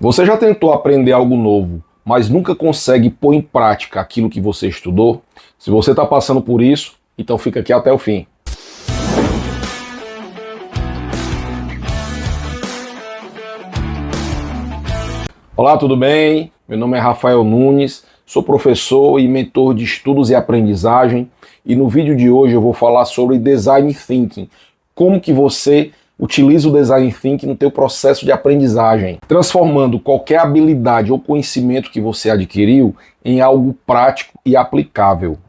Você já tentou aprender algo novo, mas nunca consegue pôr em prática aquilo que você estudou? Se você está passando por isso, então fica aqui até o fim. Olá, tudo bem? Meu nome é Rafael Nunes, sou professor e mentor de estudos e aprendizagem, e no vídeo de hoje eu vou falar sobre Design Thinking, como que você utiliza o Design Thinking no teu processo de aprendizagem, transformando qualquer habilidade ou conhecimento que você adquiriu em algo prático e aplicável.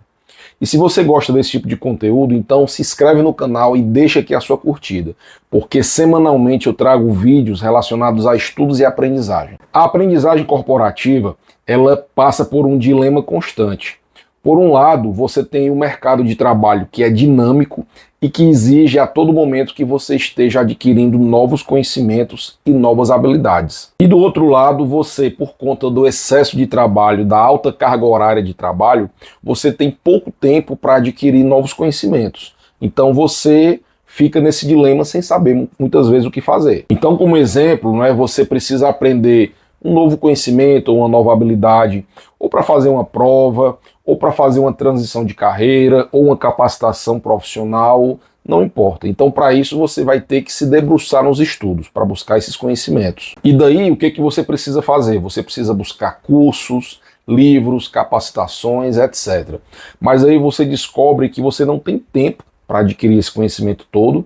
E se você gosta desse tipo de conteúdo, então se inscreve no canal e deixa aqui a sua curtida, porque semanalmente eu trago vídeos relacionados a estudos e aprendizagem. A aprendizagem corporativa, ela passa por um dilema constante. Por um lado, você tem o mercado de trabalho que é dinâmico e que exige a todo momento que você esteja adquirindo novos conhecimentos e novas habilidades. E do outro lado, você, por conta do excesso de trabalho, da alta carga horária de trabalho, você tem pouco tempo para adquirir novos conhecimentos. Então você fica nesse dilema sem saber muitas vezes o que fazer. Então, como exemplo, você precisa aprender um novo conhecimento ou uma nova habilidade, ou para fazer uma prova, ou para fazer uma transição de carreira, ou uma capacitação profissional, não importa. Então, para isso, você vai ter que se debruçar nos estudos, para buscar esses conhecimentos. E daí, o que você precisa fazer? Você precisa buscar cursos, livros, capacitações, etc. Mas aí você descobre que você não tem tempo para adquirir esse conhecimento todo,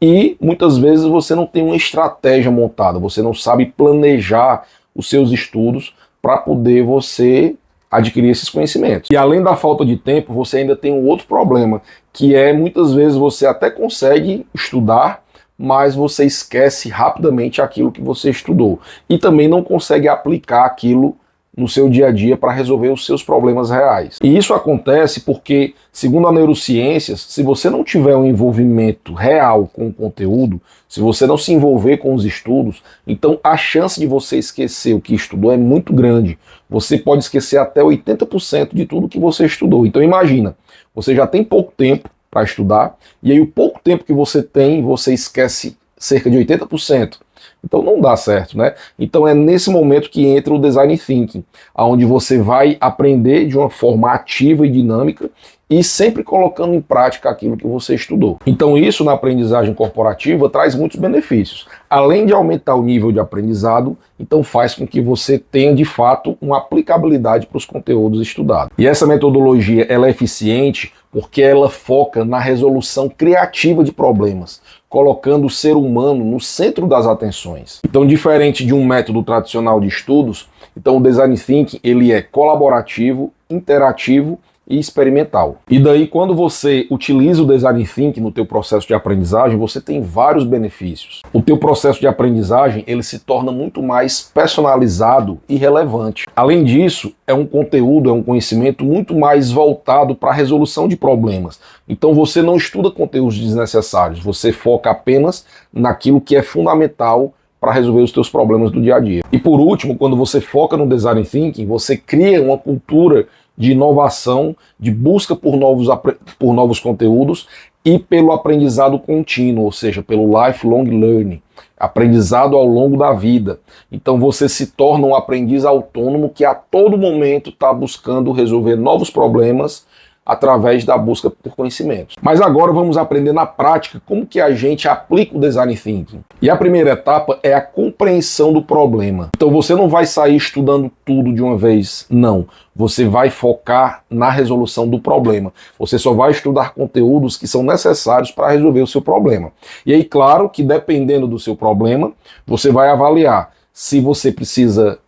e muitas vezes você não tem uma estratégia montada, você não sabe planejar os seus estudos para poder você adquirir esses conhecimentos. E além da falta de tempo, você ainda tem um outro problema, que é muitas vezes você até consegue estudar, mas você esquece rapidamente aquilo que você estudou. E também não consegue aplicar aquilo no seu dia a dia para resolver os seus problemas reais. E isso acontece porque, segundo a neurociências, se você não tiver um envolvimento real com o conteúdo, se você não se envolver com os estudos, então a chance de você esquecer o que estudou é muito grande. Você pode esquecer até 80% de tudo que você estudou. Então imagina, você já tem pouco tempo para estudar, e aí o pouco tempo que você tem, você esquece cerca de 80%. Então não dá certo, né? Então é nesse momento que entra o Design Thinking, onde você vai aprender de uma forma ativa e dinâmica e sempre colocando em prática aquilo que você estudou. Então isso na aprendizagem corporativa traz muitos benefícios. Além de aumentar o nível de aprendizado, então faz com que você tenha de fato uma aplicabilidade para os conteúdos estudados. E essa metodologia ela é eficiente porque ela foca na resolução criativa de problemas, colocando o ser humano no centro das atenções. Então, diferente de um método tradicional de estudos, então o Design Thinking ele é colaborativo, interativo e experimental. E daí, quando você utiliza o Design Thinking no teu processo de aprendizagem, você tem vários benefícios. O teu processo de aprendizagem, ele se torna muito mais personalizado e relevante. Além disso, é um conteúdo, é um conhecimento muito mais voltado para a resolução de problemas. Então você não estuda conteúdos desnecessários, você foca apenas naquilo que é fundamental para resolver os teus problemas do dia a dia. E por último, quando você foca no Design Thinking, você cria uma cultura de inovação, de busca por novos conteúdos e pelo aprendizado contínuo, ou seja, pelo lifelong learning, aprendizado ao longo da vida. Então você se torna um aprendiz autônomo que a todo momento está buscando resolver novos problemas através da busca por conhecimentos. Mas agora vamos aprender na prática como que a gente aplica o Design Thinking. E a primeira etapa é a compreensão do problema. Então você não vai sair estudando tudo de uma vez, não. Você vai focar na resolução do problema. Você só vai estudar conteúdos que são necessários para resolver o seu problema. E aí, claro que dependendo do seu problema, você vai avaliar se você precisa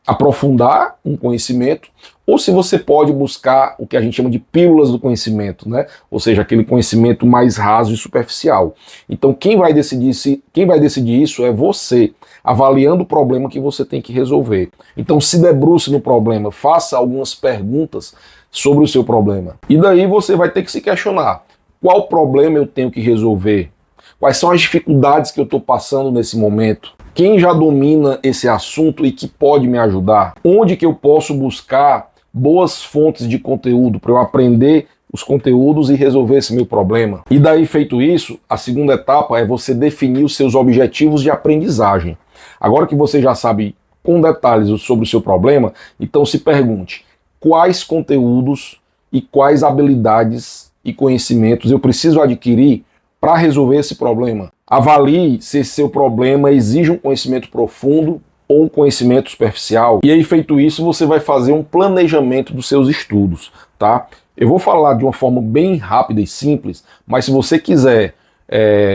aprofundar um conhecimento ou se você pode buscar o que a gente chama de pílulas do conhecimento, né? Ou seja, aquele conhecimento mais raso e superficial. Então quem vai decidir isso é você, avaliando o problema que você tem que resolver. Então se debruce no problema, faça algumas perguntas sobre o seu problema. E daí você vai ter que se questionar, qual problema eu tenho que resolver? Quais são as dificuldades que eu estou passando nesse momento? Quem já domina esse assunto e que pode me ajudar? Onde que eu posso buscar boas fontes de conteúdo para eu aprender os conteúdos e resolver esse meu problema? E daí, feito isso, a segunda etapa é você definir os seus objetivos de aprendizagem. Agora que você já sabe com detalhes sobre o seu problema, então se pergunte quais conteúdos e quais habilidades e conhecimentos eu preciso adquirir para resolver esse problema. Avalie se esse seu problema exige um conhecimento profundo ou um conhecimento superficial. E aí, feito isso, você vai fazer um planejamento dos seus estudos, tá? Eu vou falar de uma forma bem rápida e simples, mas se você quiser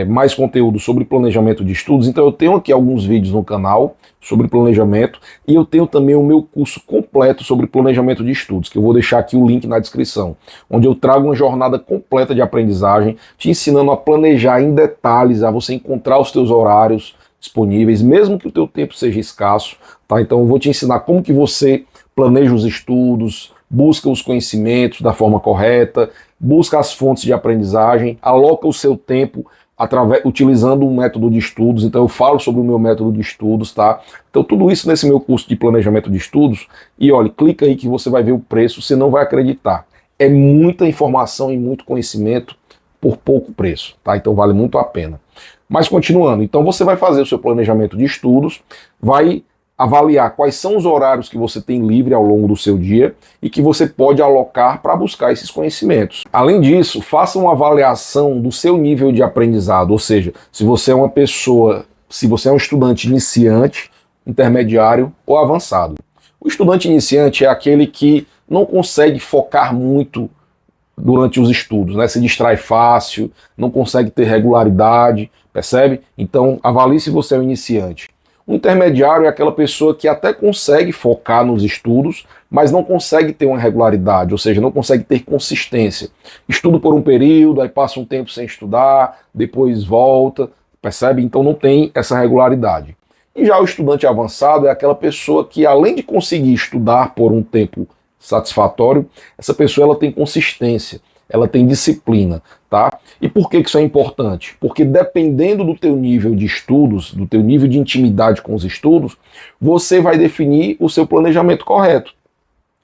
mais conteúdo sobre planejamento de estudos, então eu tenho aqui alguns vídeos no canal sobre planejamento e eu tenho também o meu curso completo sobre planejamento de estudos, que eu vou deixar aqui o link na descrição, onde eu trago uma jornada completa de aprendizagem, te ensinando a planejar em detalhes, a você encontrar os teus horários disponíveis, mesmo que o teu tempo seja escasso, tá? Então eu vou te ensinar como que você planeja os estudos, busca os conhecimentos da forma correta, busca as fontes de aprendizagem, aloca o seu tempo utilizando um método de estudos. Então eu falo sobre o meu método de estudos, tá? Então tudo isso nesse meu curso de planejamento de estudos. E olha, clica aí que você vai ver o preço, você não vai acreditar. É muita informação e muito conhecimento por pouco preço, tá? Então vale muito a pena. Mas continuando, então você vai fazer o seu planejamento de estudos, vai avaliar quais são os horários que você tem livre ao longo do seu dia e que você pode alocar para buscar esses conhecimentos. Além disso, faça uma avaliação do seu nível de aprendizado, ou seja, se você é uma pessoa, se você é um estudante iniciante, intermediário ou avançado. O estudante iniciante é aquele que não consegue focar muito durante os estudos, né? Se distrai fácil, não consegue ter regularidade, percebe? Então, avalie se você é um iniciante. O intermediário é aquela pessoa que até consegue focar nos estudos, mas não consegue ter uma regularidade, ou seja, não consegue ter consistência. Estuda por um período, aí passa um tempo sem estudar, depois volta, percebe? Então não tem essa regularidade. E já o estudante avançado é aquela pessoa que, além de conseguir estudar por um tempo satisfatório, essa pessoa ela tem consistência, ela tem disciplina, tá? E por que isso é importante? Porque dependendo do teu nível de estudos, do teu nível de intimidade com os estudos, você vai definir o seu planejamento correto.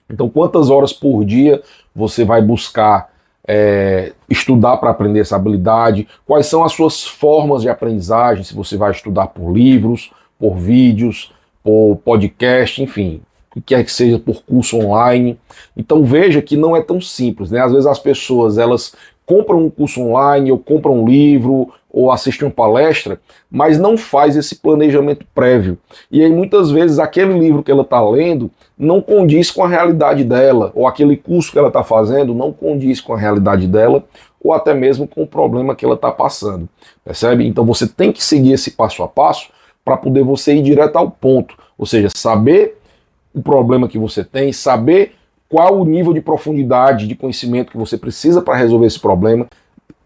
Então, quantas horas por dia você vai buscar estudar para aprender essa habilidade? Quais são as suas formas de aprendizagem? Se você vai estudar por livros, por vídeos, por podcast, enfim, o que quer que seja, por curso online. Então veja que não é tão simples, né? Às vezes as pessoas elas compram um curso online, ou compram um livro, ou assistem uma palestra, mas não faz esse planejamento prévio. E aí muitas vezes aquele livro que ela está lendo não condiz com a realidade dela, ou aquele curso que ela está fazendo não condiz com a realidade dela, ou até mesmo com o problema que ela está passando, percebe? Então você tem que seguir esse passo a passo para poder você ir direto ao ponto, ou seja, saber o problema que você tem, saber qual o nível de profundidade de conhecimento que você precisa para resolver esse problema,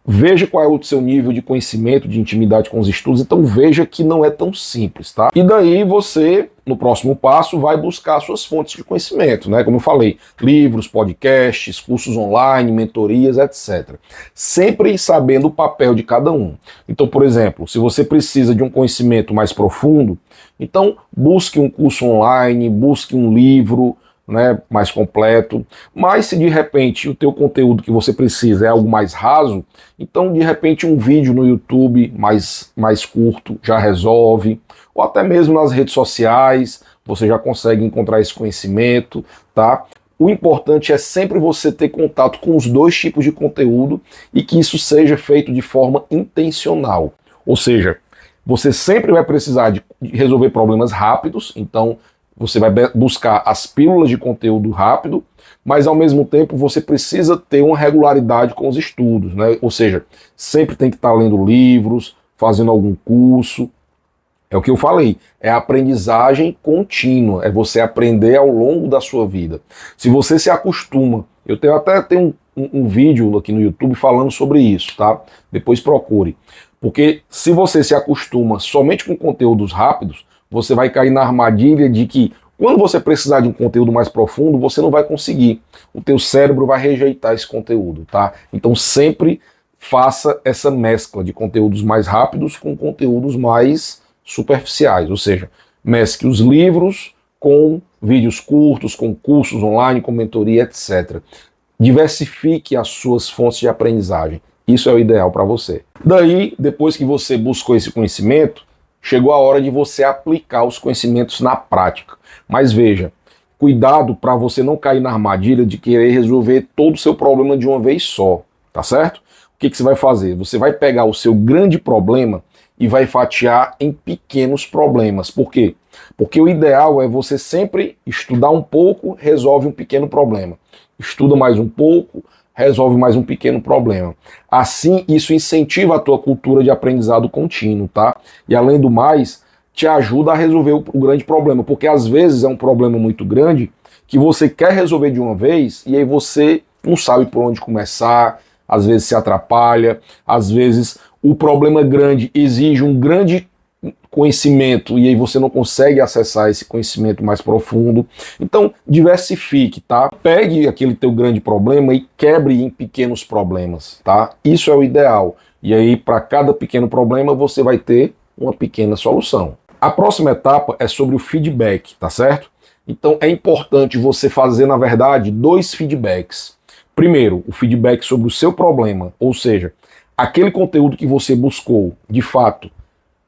veja qual é o seu nível de conhecimento, de intimidade com os estudos, então veja que não é tão simples, tá? E daí você, no próximo passo, vai buscar suas fontes de conhecimento, né? Como eu falei, livros, podcasts, cursos online, mentorias, etc. Sempre sabendo o papel de cada um. Então, por exemplo, se você precisa de um conhecimento mais profundo, então busque um curso online, busque um livro, né, mais completo. Mas se de repente o teu conteúdo que você precisa é algo mais raso, então de repente um vídeo no YouTube mais curto já resolve, ou até mesmo nas redes sociais você já consegue encontrar esse conhecimento, tá? O importante é sempre você ter contato com os dois tipos de conteúdo e que isso seja feito de forma intencional, ou seja, você sempre vai precisar de resolver problemas rápidos, então você vai buscar as pílulas de conteúdo rápido, mas ao mesmo tempo você precisa ter uma regularidade com os estudos, né? Ou seja, sempre tem que estar lendo livros, fazendo algum curso. É o que eu falei, é a aprendizagem contínua, é você aprender ao longo da sua vida. Se você se acostuma, eu tenho um vídeo aqui no YouTube falando sobre isso, tá? Depois procure. Porque se você se acostuma somente com conteúdos rápidos, você vai cair na armadilha de que quando você precisar de um conteúdo mais profundo, você não vai conseguir. O teu cérebro vai rejeitar esse conteúdo, tá? Então sempre faça essa mescla de conteúdos mais rápidos com conteúdos mais superficiais, ou seja, mescle os livros com vídeos curtos, com cursos online, com mentoria, etc. Diversifique as suas fontes de aprendizagem. Isso é o ideal para você. Daí, depois que você buscou esse conhecimento, chegou a hora de você aplicar os conhecimentos na prática. Mas veja, cuidado para você não cair na armadilha de querer resolver todo o seu problema de uma vez só, tá certo? O que você vai fazer? Você vai pegar o seu grande problema e vai fatiar em pequenos problemas. Por quê? Porque o ideal é você sempre estudar um pouco, resolve um pequeno problema. Estuda mais um pouco, resolve mais um pequeno problema. Assim, isso incentiva a tua cultura de aprendizado contínuo, tá? E além do mais, te ajuda a resolver o grande problema, porque às vezes é um problema muito grande que você quer resolver de uma vez e aí você não sabe por onde começar, às vezes se atrapalha, às vezes o problema grande exige um grande conhecimento e aí você não consegue acessar esse conhecimento mais profundo. Então, diversifique, tá? Pegue aquele teu grande problema e quebre em pequenos problemas, tá? Isso é o ideal. E aí, para cada pequeno problema, você vai ter uma pequena solução. A próxima etapa é sobre o feedback, tá certo? Então, é importante você fazer, na verdade, 2 feedbacks. Primeiro, o feedback sobre o seu problema, ou seja, aquele conteúdo que você buscou, de fato,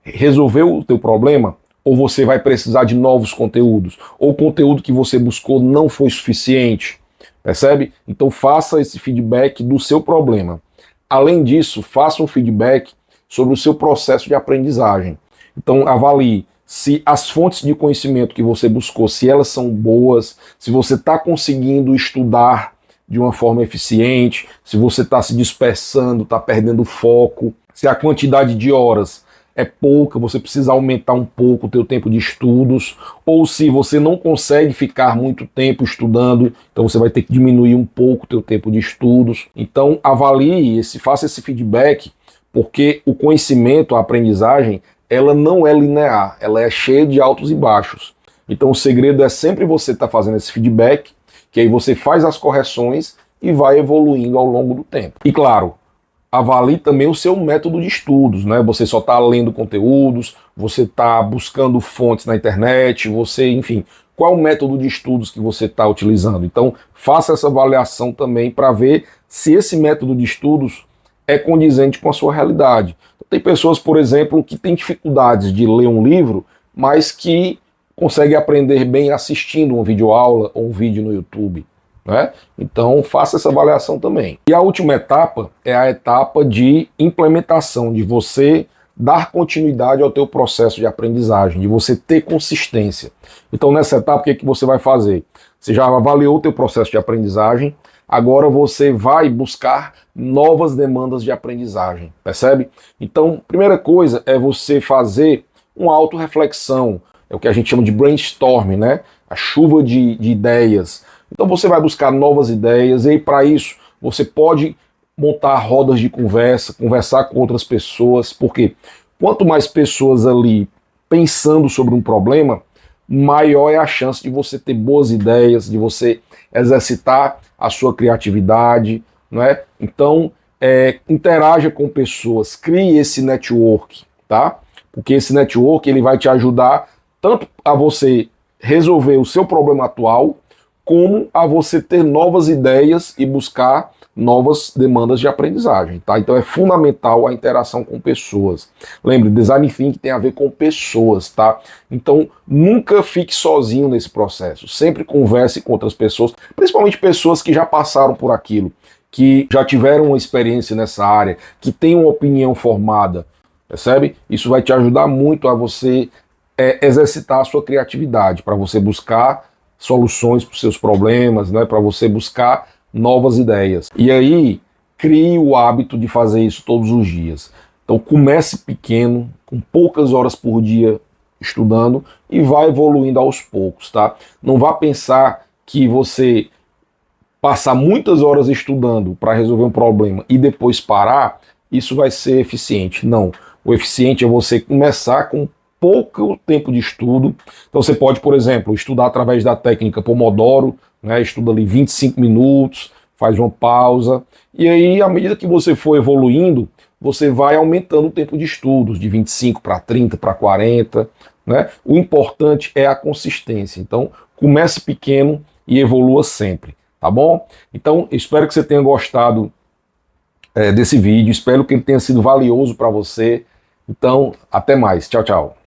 resolveu o teu problema, ou você vai precisar de novos conteúdos, ou o conteúdo que você buscou não foi suficiente, percebe? Então faça esse feedback do seu problema. Além disso, faça um feedback sobre o seu processo de aprendizagem. Então avalie se as fontes de conhecimento que você buscou, se elas são boas, se você está conseguindo estudar de uma forma eficiente, se você está se dispersando, está perdendo foco, se a quantidade de horas é pouca, você precisa aumentar um pouco o teu tempo de estudos, ou se você não consegue ficar muito tempo estudando, então você vai ter que diminuir um pouco o teu tempo de estudos. Então avalie, faça esse feedback, porque o conhecimento, a aprendizagem, ela não é linear, ela é cheia de altos e baixos. Então o segredo é sempre você estar fazendo esse feedback, que aí você faz as correções e vai evoluindo ao longo do tempo. E claro, avalie também o seu método de estudos, né? Você só está lendo conteúdos, você está buscando fontes na internet, enfim, qual é o método de estudos que você está utilizando? Então, faça essa avaliação também para ver se esse método de estudos é condizente com a sua realidade. Tem pessoas, por exemplo, que têm dificuldades de ler um livro, mas que conseguem aprender bem assistindo uma videoaula ou um vídeo no YouTube, né? Então faça essa avaliação também. E a última etapa é a etapa de implementação, de você dar continuidade ao teu processo de aprendizagem, de você ter consistência. Então nessa etapa o que você vai fazer? Você já avaliou o teu processo de aprendizagem, agora você vai buscar novas demandas de aprendizagem, percebe? Então, primeira coisa é você fazer uma autorreflexão, é o que a gente chama de brainstorming, né? A chuva de ideias. Então você vai buscar novas ideias e para isso você pode montar rodas de conversa, conversar com outras pessoas, porque quanto mais pessoas ali pensando sobre um problema, maior é a chance de você ter boas ideias, de você exercitar a sua criatividade, né? Então, interaja com pessoas, crie esse network, tá? Porque esse network ele vai te ajudar tanto a você resolver o seu problema atual, como a você ter novas ideias e buscar novas demandas de aprendizagem, tá? Então é fundamental a interação com pessoas. Lembre, Design Thinking tem a ver com pessoas, tá? Então nunca fique sozinho nesse processo. Sempre converse com outras pessoas, principalmente pessoas que já passaram por aquilo, que já tiveram uma experiência nessa área, que têm uma opinião formada, percebe? Isso vai te ajudar muito a você exercitar a sua criatividade, para você buscar soluções para os seus problemas, né? Para você buscar novas ideias. E aí, crie o hábito de fazer isso todos os dias. Então comece pequeno, com poucas horas por dia estudando e vai evoluindo aos poucos, tá? Não vá pensar que você passar muitas horas estudando para resolver um problema e depois parar, isso vai ser eficiente. Não. O eficiente é você começar com pouco tempo de estudo. Então você pode, por exemplo, estudar através da técnica Pomodoro, né? Estuda ali 25 minutos, faz uma pausa, e aí, à medida que você for evoluindo, você vai aumentando o tempo de estudos, de 25 para 30, para 40, né? O importante é a consistência. Então, comece pequeno e evolua sempre, tá bom? Então, espero que você tenha gostado desse vídeo, espero que ele tenha sido valioso para você. Então, até mais. Tchau, tchau.